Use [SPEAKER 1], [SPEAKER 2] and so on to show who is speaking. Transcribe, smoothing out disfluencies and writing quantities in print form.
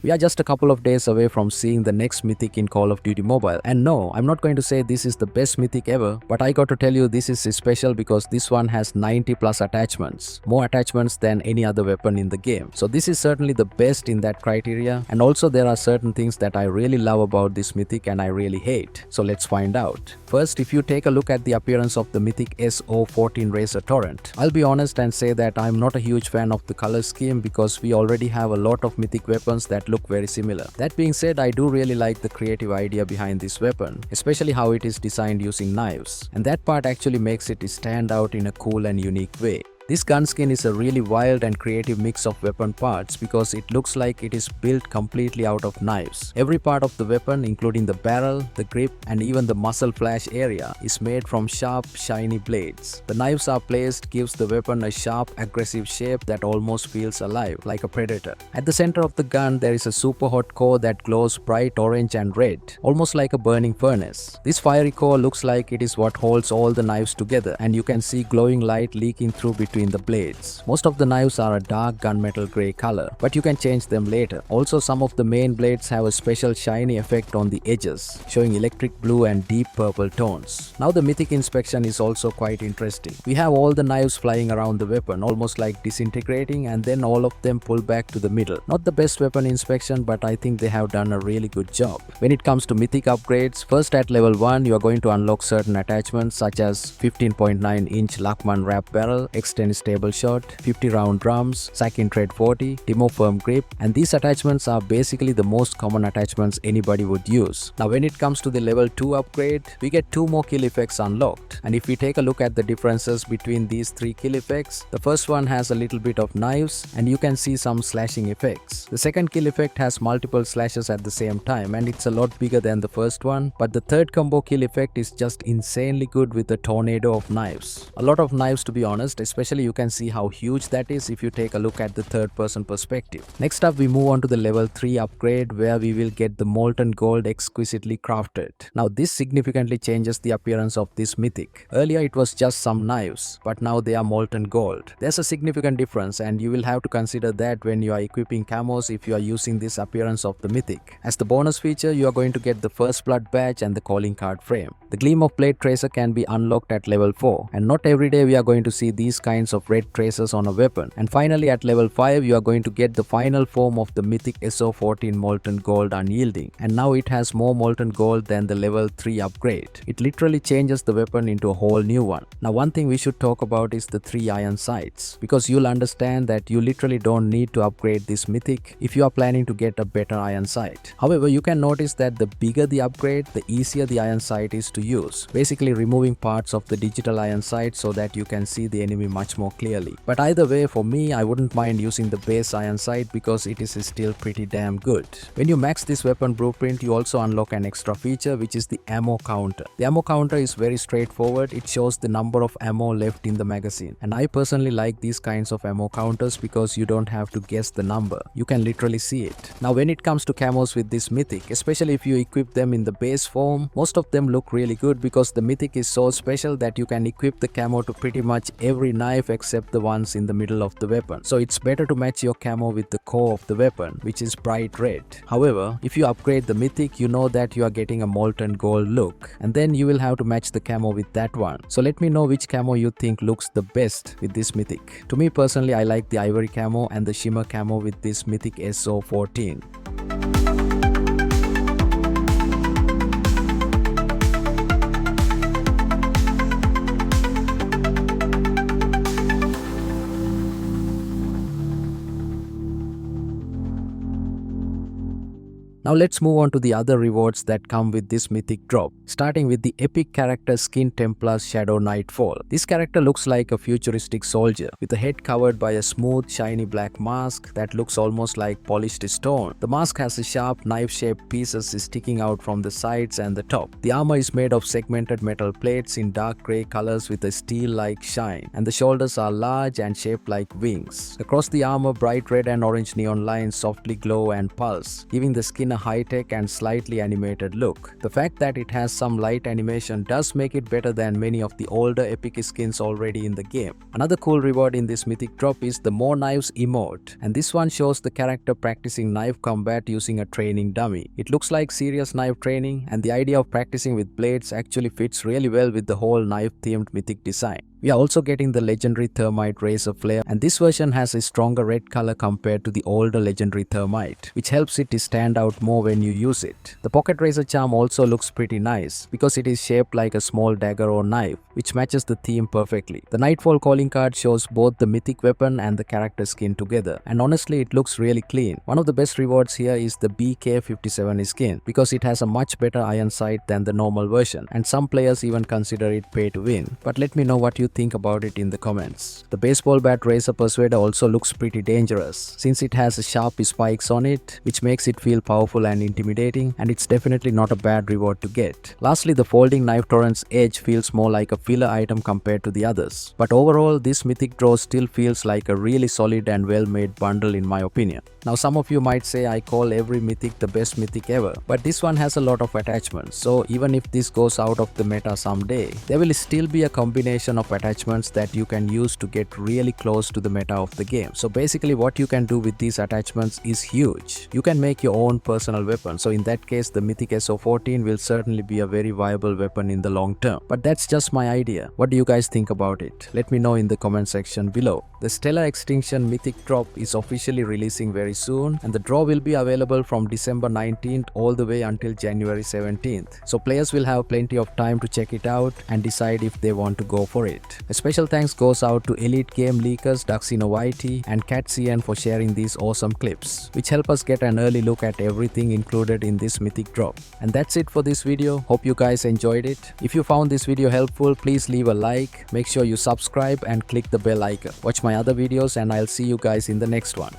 [SPEAKER 1] We are just a couple of days away from seeing the next mythic in Call of Duty Mobile, and no, I'm not going to say this is the best mythic ever, but I got to tell you this is special because this one has 90 plus attachments, more attachments than any other weapon in the game. So this is certainly the best in that criteria, and also there are certain things that I really love about this mythic and I really hate. So let's find out. First, if you take a look at the appearance of the mythic SO-14 Racer Torrent, I'll be honest and say that I'm not a huge fan of the color scheme because we already have a lot of mythic weapons that look very similar. That being said, I do really like the creative idea behind this weapon, especially how it is designed using knives, and that part actually makes it stand out in a cool and unique way. This gun skin is a really wild and creative mix of weapon parts because it looks like it is built completely out of knives. Every part of the weapon, including the barrel, the grip, and even the muzzle flash area, is made from sharp, shiny blades. The knives are placed gives the weapon a sharp, aggressive shape that almost feels alive, like a predator. At the center of the gun, there is a super hot core that glows bright orange and red, almost like a burning furnace. This fiery core looks like it is what holds all the knives together, and you can see glowing light leaking through between the blades. Most of the knives are a dark gunmetal grey color, but you can change them later. Also, some of the main blades have a special shiny effect on the edges, showing electric blue and deep purple tones. Now the mythic inspection is also quite interesting. We have all the knives flying around the weapon, almost like disintegrating, and then all of them pull back to the middle. Not the best weapon inspection, but I think they have done a really good job. When it comes to mythic upgrades, first at level 1 you are going to unlock certain attachments such as 15.9-inch Luckman wrap barrel, extend stable shot, 50 round drums, sack in trade 40, demo firm grip, and these attachments are basically the most common attachments anybody would use. Now when it comes to the level 2 upgrade, we get 2 more kill effects unlocked, and if we take a look at the differences between these 3 kill effects, the first one has a little bit of knives and you can see some slashing effects. The second kill effect has multiple slashes at the same time and it's a lot bigger than the first one, but the third combo kill effect is just insanely good with the tornado of knives. A lot of knives, to be honest, especially you can see how huge that is if you take a look at the third person perspective. Next up, we move on to the level 3 upgrade where we will get the molten gold exquisitely crafted. Now this significantly changes the appearance of this mythic. Earlier it was just some knives, but now they are molten gold. There's a significant difference and you will have to consider that when you are equipping camos if you are using this appearance of the mythic. As the bonus feature, you are going to get the first blood badge and the calling card frame. The Gleam of Blade Tracer can be unlocked at level 4, and not every day we are going to see these kinds of red traces on a weapon. And finally at level 5 you are going to get the final form of the mythic SO-14 molten gold unyielding, and now it has more molten gold than the level 3 upgrade. It literally changes the weapon into a whole new one. Now one thing we should talk about is the 3 iron sights, because you'll understand that you literally don't need to upgrade this mythic if you are planning to get a better iron sight. However, you can notice that the bigger the upgrade, the easier the iron sight is to use, basically removing parts of the digital iron sight so that you can see the enemy much more clearly. But either way, for me, I wouldn't mind using the base iron sight because it is still pretty damn good. When you max this weapon blueprint, you also unlock an extra feature, which is the ammo counter. The ammo counter is very straightforward. It shows the number of ammo left in the magazine, and I personally like these kinds of ammo counters because you don't have to guess the number. You can literally see it. Now when it comes to camos with this mythic, especially if you equip them in the base form, most of them look really good because the mythic is so special that you can equip the camo to pretty much every knife except the ones in the middle of the weapon. So it's better to match your camo with the core of the weapon, which is bright red. However, if you upgrade the mythic, you know that you are getting a molten gold look, and then you will have to match the camo with that one. So let me know which camo you think looks the best with this mythic. To me personally, I like the ivory camo and the shimmer camo with this mythic SO-14. Now let's move on to the other rewards that come with this mythic drop, starting with the epic character skin Templar's Shadow Nightfall. This character looks like a futuristic soldier with a head covered by a smooth shiny black mask that looks almost like polished stone. The mask has a sharp knife-shaped pieces sticking out from the sides and the top. The armor is made of segmented metal plates in dark grey colors with a steel-like shine, and the shoulders are large and shaped like wings. Across the armor, bright red and orange neon lines softly glow and pulse, giving the skin a high-tech and slightly animated look. The fact that it has some light animation does make it better than many of the older epic skins already in the game. Another cool reward in this mythic drop is the More Knives emote, and this one shows the character practicing knife combat using a training dummy. It looks like serious knife training, and the idea of practicing with blades actually fits really well with the whole knife-themed mythic design. We are also getting the legendary Thermite razor flare, and this version has a stronger red color compared to the older legendary Thermite, which helps it to stand out more when you use it. The pocket razor charm also looks pretty nice because it is shaped like a small dagger or knife, which matches the theme perfectly. The Nightfall calling card shows both the mythic weapon and the character skin together, and honestly it looks really clean. One of the best rewards here is the BK57 skin because it has a much better iron sight than the normal version, and some players even consider it pay to win. But let me know what you think about it in the comments. The baseball bat razor persuader also looks pretty dangerous since it has sharp spikes on it, which makes it feel powerful and intimidating, and it's definitely not a bad reward to get. Lastly, the folding knife Torrent's edge feels more like a filler item compared to the others, but overall this mythic draw still feels like a really solid and well made bundle in my opinion. Now some of you might say I call every mythic the best mythic ever, but this one has a lot of attachments, so even if this goes out of the meta someday, there will still be a combination of attachments that you can use to get really close to the meta of the game. So basically what you can do with these attachments is huge. You can make your own personal weapon, so in that case the mythic SO-14 will certainly be a very viable weapon in the long term. But that's just my idea. What do you guys think about it? Let me know in the comment section below. The Stellar Extinction Mythic drop is officially releasing very soon, and the draw will be available from December 19th all the way until January 17th. So players will have plenty of time to check it out and decide if they want to go for it. A special thanks goes out to Elite Game Leakers, Duxino YT and CatCN for sharing these awesome clips, which help us get an early look at everything included in this mythic drop. And that's it for this video. Hope you guys enjoyed it. If you found this video helpful, please leave a like, make sure you subscribe and click the bell icon. Watch my other videos and I'll see you guys in the next one.